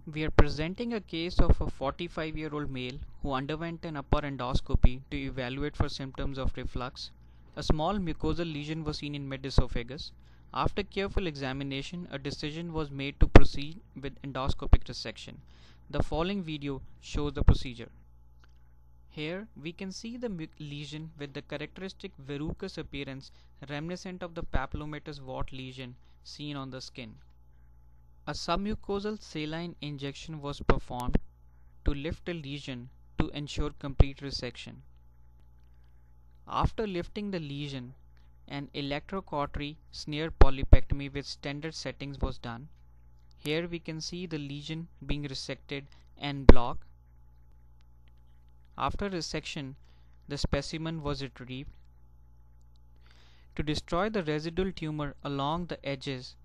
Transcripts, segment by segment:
We are presenting a case of a 45-year-old male who underwent an upper endoscopy to evaluate for symptoms of reflux. A small mucosal lesion was seen in mid-esophagus. After careful examination, a decision was made to proceed with endoscopic resection. The following video shows the procedure. Here we can see the lesion with the characteristic verrucous appearance reminiscent of the papillomatous wart lesion seen on the skin. A submucosal saline injection was performed to lift the lesion to ensure complete resection. After lifting the lesion, an electrocautery smear polypectomy with standard settings was done. Here we can see the lesion being resected en bloc. After resection, the specimen was retrieved. To destroy the residual tumor along the edges,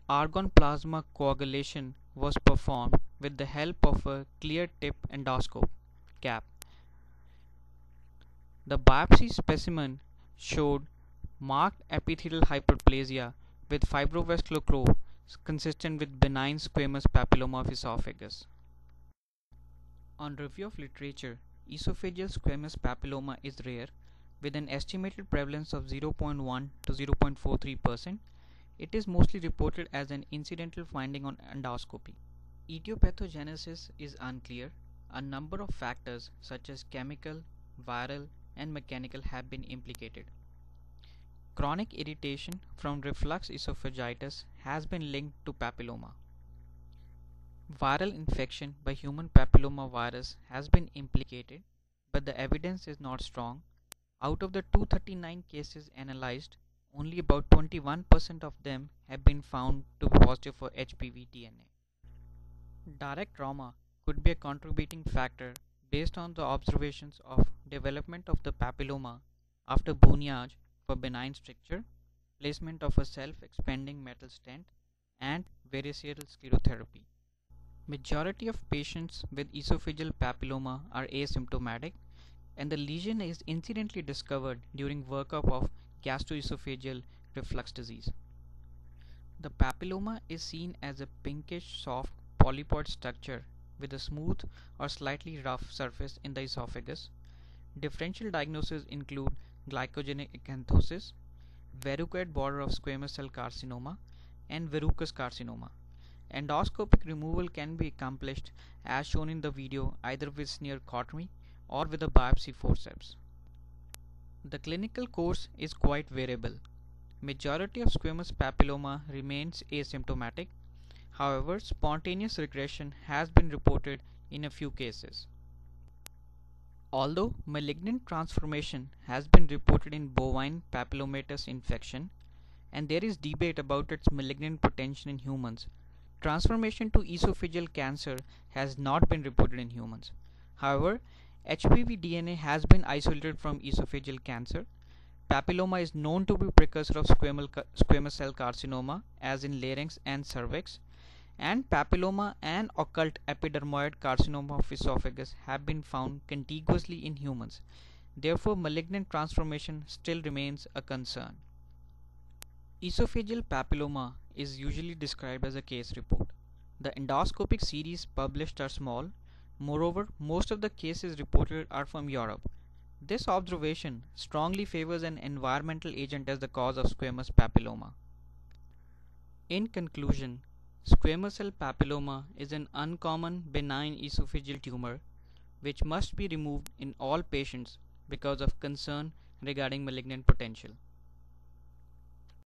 argon plasma coagulation was performed with the help of a clear tip endoscope cap. The biopsy specimen showed marked epithelial hyperplasia with fibrovascular growth consistent with benign squamous papilloma of esophagus. On review of literature, esophageal squamous papilloma is rare with an estimated prevalence of 0.1 to 0.43%. It is mostly reported as an incidental finding on endoscopy. Etiopathogenesis is unclear. A number of factors such as chemical, viral, and mechanical have been implicated. Chronic irritation from reflux esophagitis has been linked to papilloma. Viral infection by human papilloma virus has been implicated, but the evidence is not strong. Out of the 239 cases analyzed, only about 21% of them have been found to be positive for HPV DNA. Direct trauma could be a contributing factor based on the observations of development of the papilloma after buniage for benign stricture, placement of a self-expanding metal stent, and variceal sclerotherapy. Majority of patients with esophageal papilloma are asymptomatic, and the lesion is incidentally discovered during workup of gastroesophageal reflux disease. The papilloma is seen as a pinkish soft polypoid structure with a smooth or slightly rough surface in the esophagus. Differential diagnoses include glycogenic acanthosis, verrucoid border of squamous cell carcinoma, and verrucous carcinoma. Endoscopic removal can be accomplished as shown in the video either with smear cautery or with a biopsy forceps. The clinical course is quite variable. Majority of squamous papilloma remains asymptomatic. However, spontaneous regression has been reported in a few cases. Although malignant transformation has been reported in bovine papillomatous infection, and there is debate about its malignant potential in humans, transformation to esophageal cancer has not been reported in humans. However, HPV DNA has been isolated from esophageal cancer. Papilloma is known to be precursor of squamous cell carcinoma as in larynx and cervix, and papilloma and occult epidermoid carcinoma of esophagus have been found contiguously in humans. Therefore, malignant transformation still remains a concern. Esophageal papilloma is usually described as a case report. The endoscopic series published are small. Moreover, most of the cases reported are from Europe. This observation strongly favors an environmental agent as the cause of squamous papilloma. In conclusion, squamous cell papilloma is an uncommon benign esophageal tumor which must be removed in all patients because of concern regarding malignant potential.